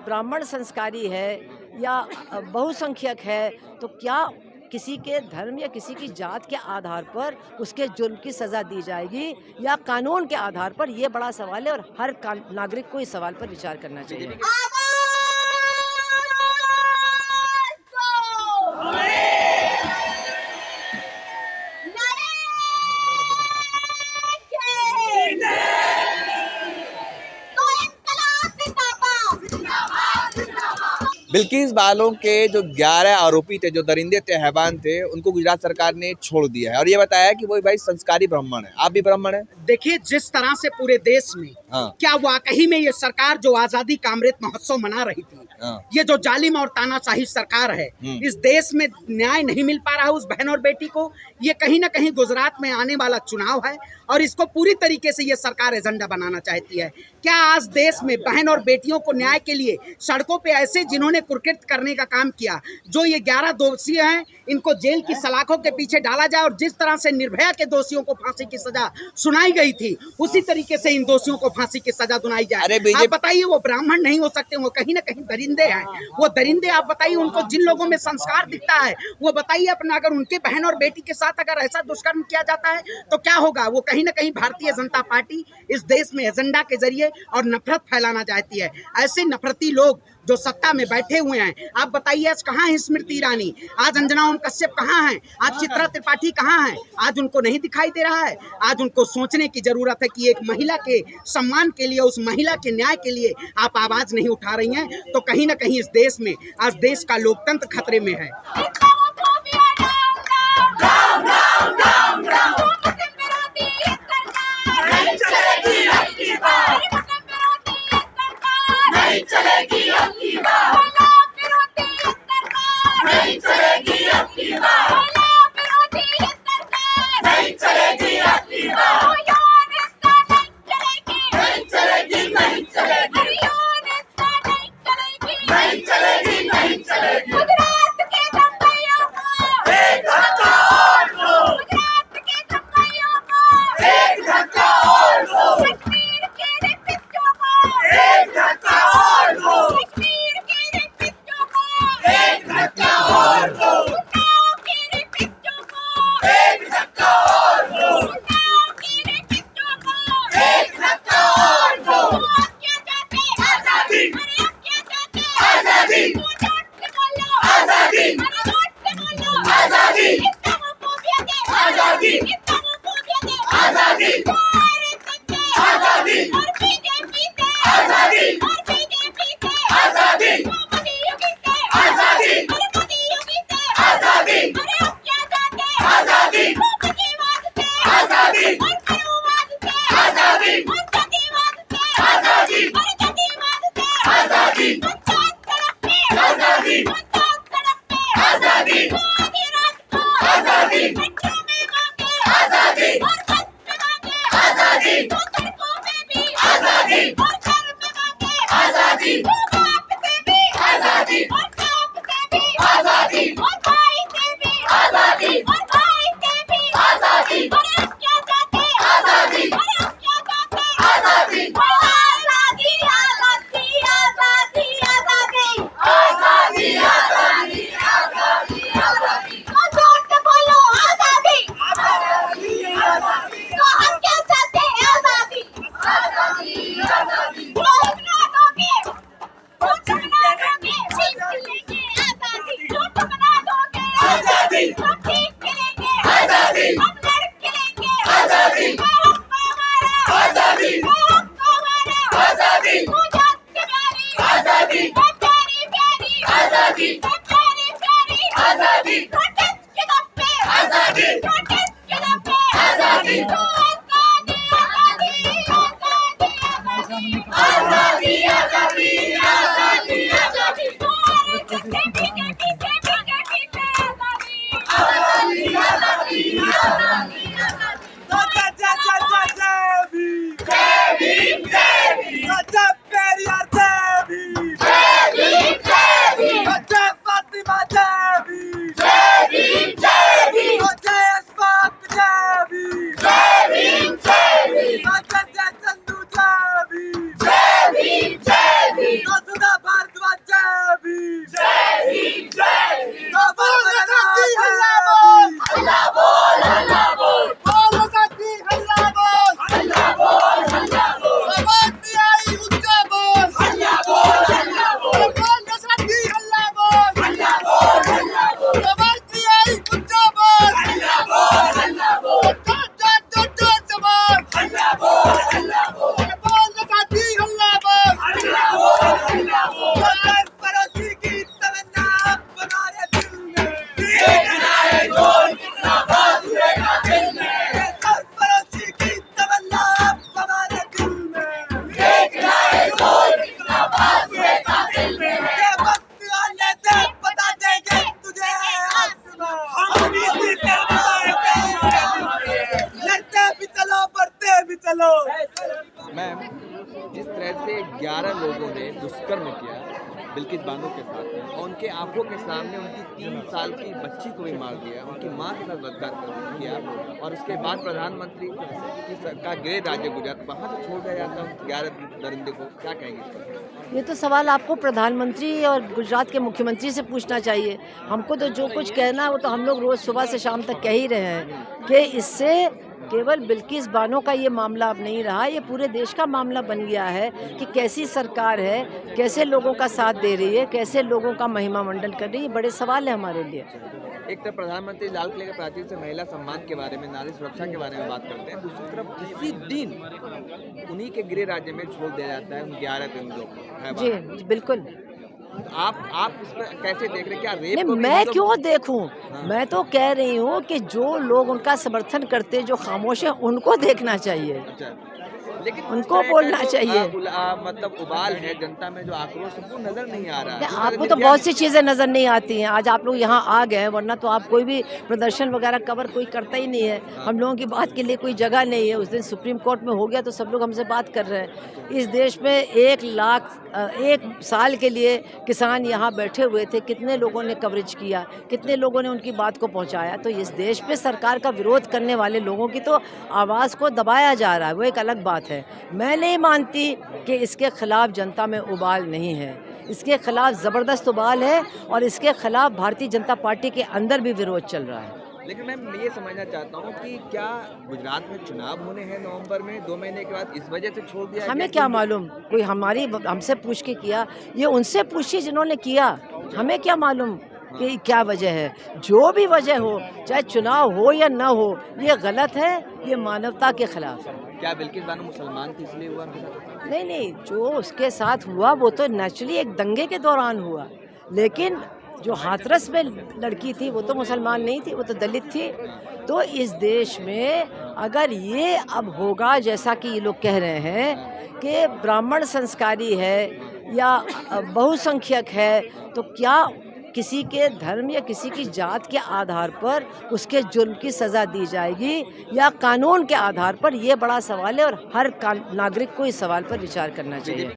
ब्राह्मण संस्कारी है या बहुसंख्यक है, तो क्या किसी के धर्म या किसी की जात के आधार पर उसके जुर्म की सज़ा दी जाएगी या कानून के आधार पर? ये बड़ा सवाल है और हर नागरिक को इस सवाल पर विचार करना चाहिए। बिल्किस बालो के जो 11 आरोपी थे, जो दरिंदे थे, हैवान थे, उनको गुजरात सरकार ने छोड़ दिया है और ये बताया कि वो भाई संस्कारी ब्राह्मण है। आप भी ब्राह्मण हैं? देखिए, जिस तरह से पूरे देश में क्या वाकई में ये सरकार जो आजादी का अमृत महोत्सव मना रही थी, ये जो जालिम और तानाशाही सरकार है, इस देश में न्याय नहीं मिल पा रहा है उस बहन और बेटी को। ये कहीं ना कहीं गुजरात में आने वाला चुनाव है और इसको पूरी तरीके से ये सरकार एजेंडा बनाना चाहती है। क्या आज देश में बहन और बेटियों को न्याय के लिए सड़कों पे ऐसे जिन्होंने कुकृत्य करने का काम किया, जो ये 11 दोषी हैं, इनको जेल की सलाखों के पीछे डाला जाए और जिस तरह से निर्भया के दोषियों को फांसी की सजा सुनाई गई थी, उसी तरीके से इन दोषियों को फांसी की सजा सुनाई जाए। आप बताइए, वो ब्राह्मण नहीं हो सकते? वो कहीं ना कहीं दरिंदे हैं। वो दरिंदे, आप बताइए, उनको जिन लोगों में संस्कार दिखता है, वो बताइए अपना, अगर उनके बहन और बेटी के साथ अगर ऐसा दुष्कर्म किया जाता है तो क्या होगा? वो कहीं ना कहीं भारतीय जनता पार्टी इस देश में एजेंडा के जरिए और नफरत फैलाना चाहती है। ऐसे नफरती लोग जो सत्ता में बैठे हुए हैं, आप बताइए, आज कहाँ है स्मृति ईरानी? आज अंजना ओम कश्यप कहाँ है? आज चित्रा त्रिपाठी कहाँ है? आज उनको नहीं दिखाई दे रहा है। आज उनको सोचने की जरूरत है कि एक महिला के सम्मान के लिए, उस महिला के न्याय के लिए आप आवाज नहीं उठा रही हैं, तो कहीं ना कहीं इस देश में आज देश का लोकतंत्र खतरे में है। जय मैम, जिस तरह से 11 लोगों ने दुष्कर्म किया बिल्किस बानो के साथ में और उनके आंखों के सामने उनकी 3 साल की बच्ची को भी मार दिया, उनकी माँ के साथ बलात्कार किया और उसके बाद प्रधानमंत्री का गृह राज्य गुजरात वहाँ से छोड़ दिया जाता है 11 दरिंदे को, क्या कहेंगे इस पर? ये तो सवाल आपको प्रधानमंत्री और गुजरात के मुख्यमंत्री से पूछना चाहिए। हमको तो जो कुछ कहना है वो तो हम लोग रोज़ सुबह से शाम तक कह ही रहे हैं कि इससे केवल बिल्किस बानो का ये मामला अब नहीं रहा, ये पूरे देश का मामला बन गया है कि कैसी सरकार है, कैसे लोगों का साथ दे रही है, कैसे लोगों का महिमा मंडन कर रही है। ये बड़े सवाल है हमारे लिए। एक तरफ प्रधानमंत्री लाल किले के प्राचीर से महिला सम्मान के बारे में, नारी सुरक्षा के बारे में बात करते हैं, दूसरी तरफ इसी दिन उन्हीं के गृह राज्य में छोड़ दिया जाता है उन 11 दरिंदों को। जी बिल्कुल। आप इस पर कैसे देख रहे हैं? क्या रेप नहीं, को भी मैं मतलब- क्यों देखूं? हाँ। मैं तो कह रही हूँ कि जो लोग उनका समर्थन करते हैं, जो खामोश है, उनको देखना चाहिए। अच्छा, लेकिन उनको बोलना चाहिए। मतलब उबाल है जनता में, जो आक्रोश वो नजर नहीं आ रहा है। आपको तो बहुत सी चीज़ें नज़र नहीं आती हैं। आज आप लोग यहाँ आ गए, वरना तो आप कोई भी प्रदर्शन वगैरह कवर कोई करता ही नहीं है। हम लोगों की बात के लिए कोई जगह नहीं है। उस दिन सुप्रीम कोर्ट में हो गया तो सब लोग हमसे बात कर रहे हैं। इस देश में 1 साल के लिए किसान यहाँ बैठे हुए थे, कितने लोगों ने कवरेज किया, कितने लोगों ने उनकी बात को पहुँचाया। तो इस देश पे सरकार का विरोध करने वाले लोगों की तो आवाज़ को दबाया जा रहा है, वो एक अलग बात है। मैं नहीं मानती कि इसके खिलाफ जनता में उबाल नहीं है। इसके खिलाफ ज़बरदस्त उबाल है और इसके खिलाफ भारतीय जनता पार्टी के अंदर भी विरोध चल रहा है। लेकिन मैं ये समझना चाहता हूँ कि क्या गुजरात में चुनाव होने हैं नवंबर में, 2 महीने के बाद, इस वजह से छोड़ दिया? हमें क्या मालूम? कोई हमसे पूछ के किया, ये उनसे पूछिए जिन्होंने किया। हमें क्या मालूम कि क्या वजह है? जो भी वजह हो, चाहे चुनाव हो या ना हो, ये गलत है, ये मानवता के खिलाफ है। क्या बिल्किस बानो मुसलमान थी इसलिए हुआ? नहीं, जो उसके साथ हुआ वो तो नेचुरली एक दंगे के दौरान हुआ, लेकिन जो हाथरस में लड़की थी वो तो मुसलमान नहीं थी, वो तो दलित थी। तो इस देश में अगर ये अब होगा जैसा कि ये लोग कह रहे हैं कि ब्राह्मण संस्कारी है या बहुसंख्यक है, तो क्या किसी के धर्म या किसी की जात के आधार पर उसके जुर्म की सज़ा दी जाएगी या कानून के आधार पर? ये बड़ा सवाल है और हर नागरिक को इस सवाल पर विचार करना चाहिए।